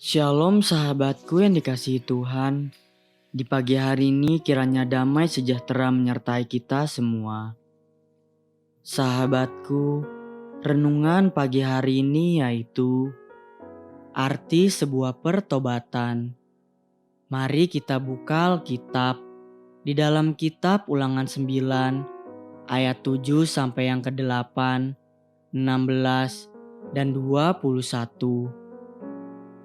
Shalom sahabatku yang dikasihi Tuhan. Di pagi hari ini kiranya damai sejahtera menyertai kita semua. Sahabatku, renungan pagi hari ini yaitu arti sebuah pertobatan. Mari kita buka Alkitab di dalam kitab Ulangan 9 ayat 7 sampai yang ke-8, 16 dan 21.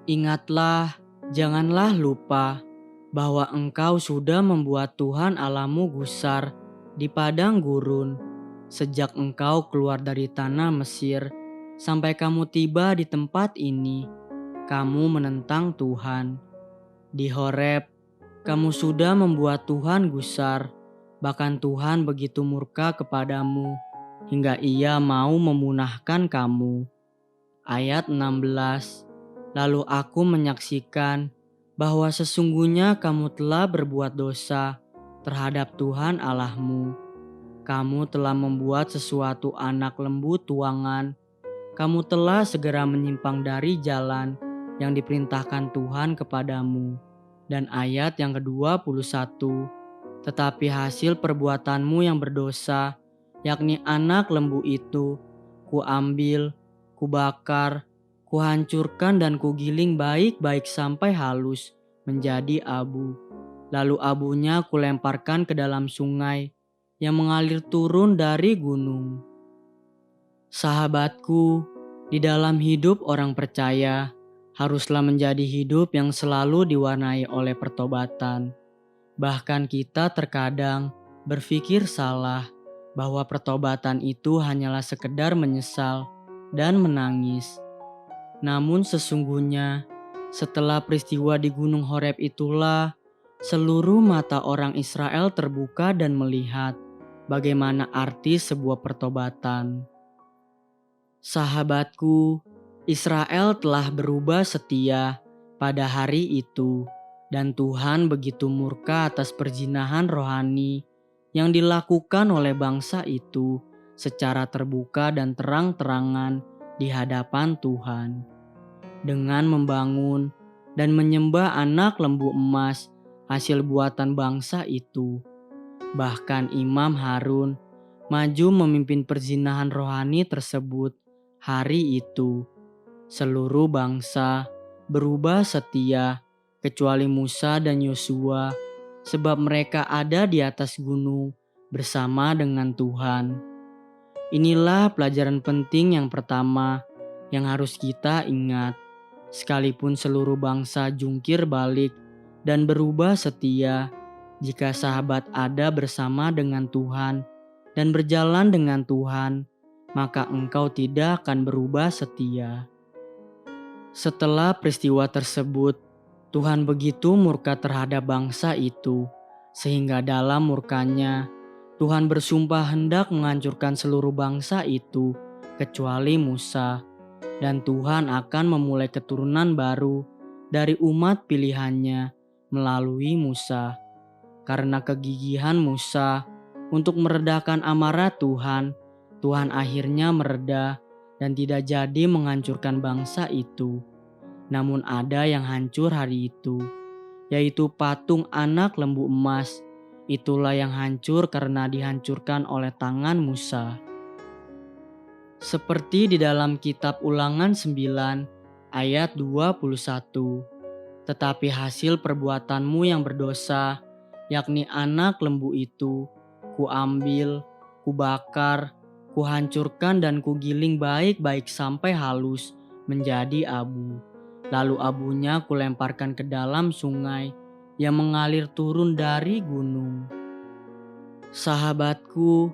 Ingatlah, janganlah lupa bahwa engkau sudah membuat Tuhan Allahmu gusar di padang gurun sejak engkau keluar dari tanah Mesir sampai kamu tiba di tempat ini. Kamu menentang Tuhan. Di Horeb, kamu sudah membuat Tuhan gusar, bahkan Tuhan begitu murka kepadamu hingga ia mau memunahkan kamu. Ayat 16. Lalu aku menyaksikan bahwa sesungguhnya kamu telah berbuat dosa terhadap Tuhan Allahmu. Kamu telah membuat sesuatu anak lembu tuangan. Kamu telah segera menyimpang dari jalan yang diperintahkan Tuhan kepadamu. Dan ayat yang ke-21, tetapi hasil perbuatanmu yang berdosa, yakni anak lembu itu, kuambil, kubakar, kuhancurkan dan kugiling baik-baik sampai halus menjadi abu. Lalu abunya kulemparkan ke dalam sungai yang mengalir turun dari gunung. Sahabatku, di dalam hidup orang percaya haruslah menjadi hidup yang selalu diwarnai oleh pertobatan. Bahkan kita terkadang berpikir salah bahwa pertobatan itu hanyalah sekedar menyesal dan menangis. Namun sesungguhnya setelah peristiwa di Gunung Horeb itulah seluruh mata orang Israel terbuka dan melihat bagaimana arti sebuah pertobatan. Sahabatku, Israel telah berubah setia pada hari itu dan Tuhan begitu murka atas perzinahan rohani yang dilakukan oleh bangsa itu secara terbuka dan terang-terangan di hadapan Tuhan. Dengan membangun dan menyembah anak lembu emas hasil buatan bangsa itu. Bahkan Imam Harun maju memimpin perzinahan rohani tersebut hari itu. Seluruh bangsa berubah setia kecuali Musa dan Yosua sebab mereka ada di atas gunung bersama dengan Tuhan. Inilah pelajaran penting yang pertama yang harus kita ingat. Sekalipun seluruh bangsa jungkir balik dan berubah setia, jika sahabat ada bersama dengan Tuhan dan berjalan dengan Tuhan, maka engkau tidak akan berubah setia. Setelah peristiwa tersebut, Tuhan begitu murka terhadap bangsa itu, sehingga dalam murkanya, Tuhan bersumpah hendak menghancurkan seluruh bangsa itu, kecuali Musa. Dan Tuhan akan memulai keturunan baru dari umat pilihannya melalui Musa. Karena kegigihan Musa untuk meredakan amarah Tuhan, Tuhan akhirnya mereda dan tidak jadi menghancurkan bangsa itu. Namun ada yang hancur hari itu, yaitu patung anak lembu emas. Itulah yang hancur karena dihancurkan oleh tangan Musa. Seperti di dalam kitab Ulangan 9 ayat 21. Tetapi hasil perbuatanmu yang berdosa, yakni anak lembu itu, kuambil, kubakar, kuhancurkan dan kugiling baik-baik sampai halus menjadi abu. Lalu abunya kulemparkan ke dalam sungai yang mengalir turun dari gunung. Sahabatku,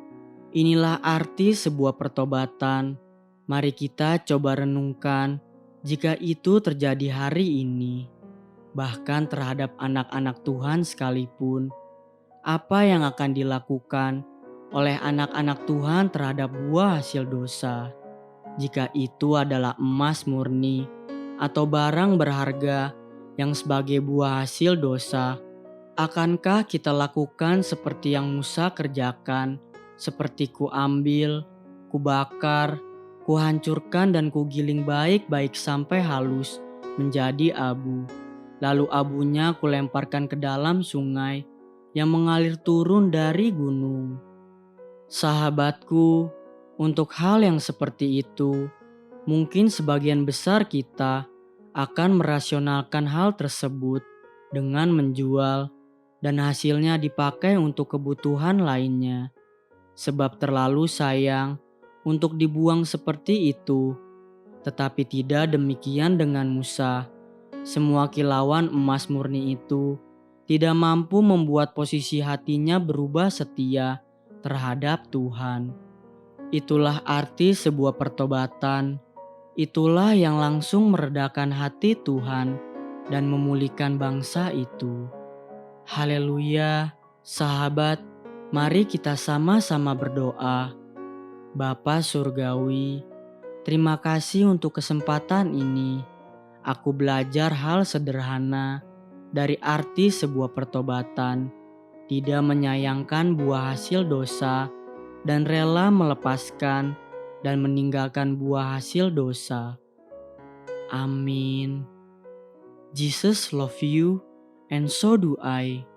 inilah arti sebuah pertobatan. Mari kita coba renungkan jika itu terjadi hari ini. Bahkan terhadap anak-anak Tuhan sekalipun, apa yang akan dilakukan oleh anak-anak Tuhan terhadap buah hasil dosa? Jika itu adalah emas murni atau barang berharga yang sebagai buah hasil dosa, akankah kita lakukan seperti yang Musa kerjakan, seperti kuambil, kubakar, kuhancurkan dan kugiling baik-baik sampai halus menjadi abu. Lalu abunya kulemparkan ke dalam sungai yang mengalir turun dari gunung. Sahabatku, untuk hal yang seperti itu, mungkin sebagian besar kita akan merasionalkan hal tersebut dengan menjual dan hasilnya dipakai untuk kebutuhan lainnya. Sebab terlalu sayang untuk dibuang seperti itu. Tetapi tidak demikian dengan Musa. Semua kilauan emas murni itu tidak mampu membuat posisi hatinya berubah setia terhadap Tuhan. Itulah arti sebuah pertobatan. Itulah yang langsung meredakan hati Tuhan dan memulihkan bangsa itu. Haleluya, sahabat, mari kita sama-sama berdoa. Bapa Surgawi, terima kasih untuk kesempatan ini. Aku belajar hal sederhana dari arti sebuah pertobatan, tidak menyayangkan buah hasil dosa, dan rela melepaskan dan meninggalkan buah hasil dosa. Amin. Jesus love you, and so do I.